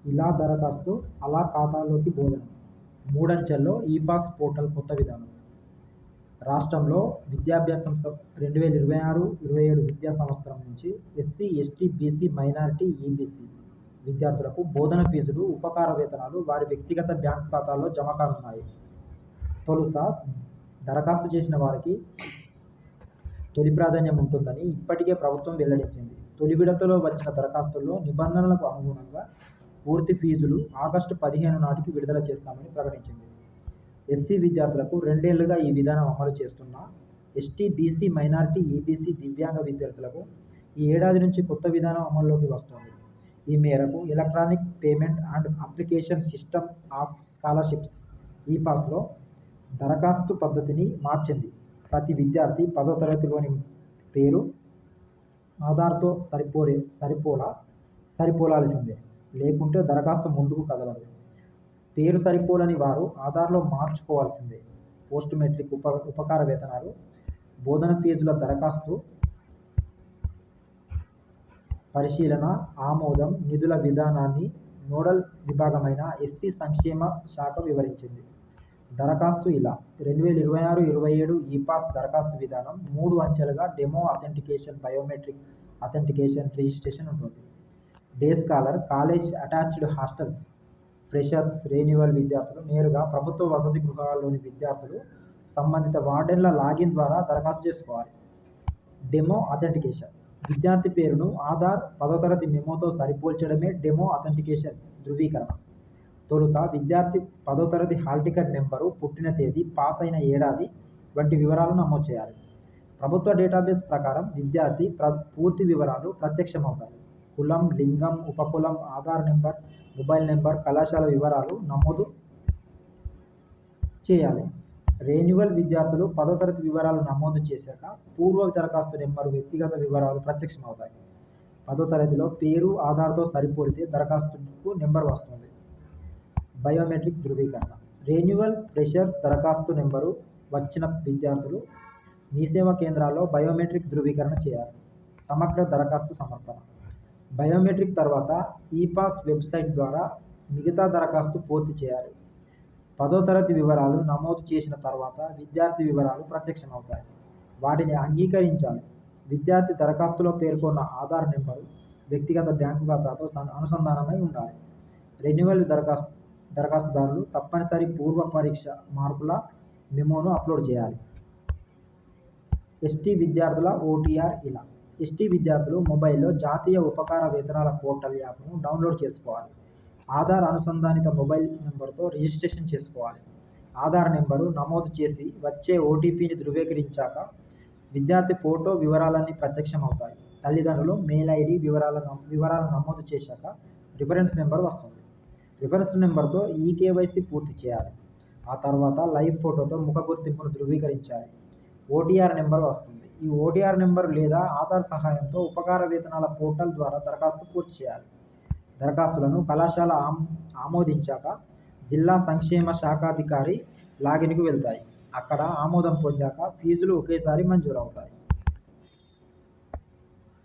ఇలా దరఖాస్తు, అలా ఖాతాలోకి బోధన. మూడంచెల్లో ఈ-పాస్ పోర్టల్ కొత్త విధానం. రాష్ట్రంలో విద్యాభ్యాసం 2026-27 విద్యా సంవత్సరం నుంచి SC, ST, BC, minority, EBC విద్యార్థులకు బోధన ఫీజులు, ఉపకార వేతనాలు వారి వ్యక్తిగత బ్యాంకు ఖాతాల్లో జమ కానున్నాయి. తొలుత దరఖాస్తు చేసిన వారికి తొలి ప్రాధాన్యం ఉంటుందని ఇప్పటికే ప్రభుత్వం వెల్లడించింది. తొలి విడతలో వచ్చిన దరఖాస్తుల్లో నిబంధనలకు అనుగుణంగా పూర్తి ఫీజులు ఆగస్టు 15 నాటికి విడుదల చేస్తామని ప్రకటించింది. ఎస్సీ విద్యార్థులకు 2 ఏళ్లుగా ఈ విధానం అమలు చేస్తున్న ఎస్టీ, బీసీ, మైనారిటీ, ఈబీసీ, దివ్యాంగ విద్యార్థులకు ఈ ఏడాది నుంచి కొత్త విధానం అమల్లోకి వస్తోంది. ఈ మేరకు electronic payment and application system of scholarships ఈ-పాస్లో దరఖాస్తు పద్ధతిని మార్చింది. ప్రతి విద్యార్థి 10వ తరగతిలోని పేరు ఆధార్తో సరిపోలాల్సిందే, లేకుంటే దరఖాస్తు ముందుకు కదలదు. పేరు సరిపోలని వారు ఆధార్లో మార్చుకోవాల్సిందే. పోస్ట్ మెట్రిక్ ఉపకార వేతనాలు, బోధన ఫీజుల దరఖాస్తు పరిశీలన, ఆమోదం, నిధుల విధానాన్ని నోడల్ విభాగమైన ఎస్సీ సంక్షేమ శాఖ వివరించింది. దరఖాస్తు ఇలా: 2026-27 ఈ-పాస్ దరఖాస్తు విధానం 3 అంచెలుగా demo authentication, biometric authentication, registration ఉంటుంది. Day scholar, college attached hostels, freshers, renewal విద్యార్థులు నేరుగా ప్రభుత్వ వసతి గృహాల్లోని విద్యార్థులు సంబంధిత వార్డెన్ల లాగిన్ ద్వారా దరఖాస్తు చేసుకోవాలి. డెమో అథెంటికేషన్: విద్యార్థి పేరును ఆధార్ 10వ తరగతి మెమోతో సరిపోల్చడమే డెమో అథెంటికేషన్ ధృవీకరణ. తొలుత విద్యార్థి 10వ తరగతి హాల్ టికెట్ నెంబరు, పుట్టిన తేదీ, పాస్ అయిన ఏడాది వంటి వివరాలు నమోదు చేయాలి. ప్రభుత్వ డేటాబేస్ ప్రకారం విద్యార్థి పూర్తి వివరాలు ప్రత్యక్షమవుతాయి. కులం, లింగం, ఉపకులం, ఆధార్ నెంబర్, మొబైల్ నెంబర్, కళాశాల వివరాలు నమోదు చేయాలి. రెన్యువల్ విద్యార్థులు 10వ తరగతి వివరాలు నమోదు చేశాక పూర్వ దరఖాస్తు నెంబరు, వ్యక్తిగత వివరాలు ప్రత్యక్షమవుతాయి. 10వ తరగతిలో పేరు ఆధార్తో సరిపోలితే దరఖాస్తుకు నెంబర్ వస్తుంది. బయోమెట్రిక్ ధృవీకరణ: రెన్యువల్, ఫ్రెషర్ దరఖాస్తు నెంబరు వచ్చిన విద్యార్థులు మీ సేవా కేంద్రాల్లో బయోమెట్రిక్ ధృవీకరణ చేయాలి. సమగ్ర దరఖాస్తు సమర్పణ: బయోమెట్రిక్ తర్వాత ఈ-పాస్ వెబ్సైట్ ద్వారా మిగతా దరఖాస్తు పూర్తి చేయాలి. 10వ తరగతి వివరాలు నమోదు చేసిన తర్వాత విద్యార్థి వివరాలు ప్రత్యక్షమవుతాయి. వాటిని అంగీకరించాలి. విద్యార్థి దరఖాస్తులో పేర్కొన్న ఆధార్ నెంబరు వ్యక్తిగత బ్యాంకు ఖాతాతో అనుసంధానమై ఉండాలి. రెన్యువల్ దరఖాస్తుదారులు తప్పనిసరి పూర్వ పరీక్ష మార్కుల మెమోను అప్లోడ్ చేయాలి. ఎస్టీ విద్యార్థుల ఓటీఆర్ ఇలా: ఎస్టీ విద్యార్థులు మొబైల్లో జాతీయ ఉపకార వేతనాల పోర్టల్ యాప్ను డౌన్లోడ్ చేసుకోవాలి. ఆధార్ అనుసంధానిత మొబైల్ నెంబర్తో రిజిస్ట్రేషన్ చేసుకోవాలి. ఆధార్ నెంబరు నమోదు చేసి వచ్చే ఓటీపీని ధృవీకరించాక విద్యార్థి ఫోటో వివరాలన్నీ ప్రత్యక్షమవుతాయి. తల్లిదండ్రులు మెయిల్ ఐడి వివరాలు నమోదు చేశాక రిఫరెన్స్ నెంబర్ వస్తుంది. రిఫరెన్స్ నెంబర్తో ఈకేవైసీ పూర్తి చేయాలి. ఆ తర్వాత లైవ్ ఫోటోతో ముఖ గుర్తింపును ధృవీకరించాలి. ఓటీఆర్ నెంబర్ వస్తుంది. ఈ ఓటీఆర్ నెంబర్ లేదా ఆధార్ సహాయంతో ఉపకార వేతనాల పోర్టల్ ద్వారా దరఖాస్తు పూర్తి చేయాలి. దరఖాస్తులను కళాశాల ఆమోదించాక జిల్లా సంక్షేమ శాఖాధికారి లాగిన్కు వెళ్తాయి. అక్కడ ఆమోదం పొందాక ఫీజులు ఒకేసారి మంజూరవుతాయి.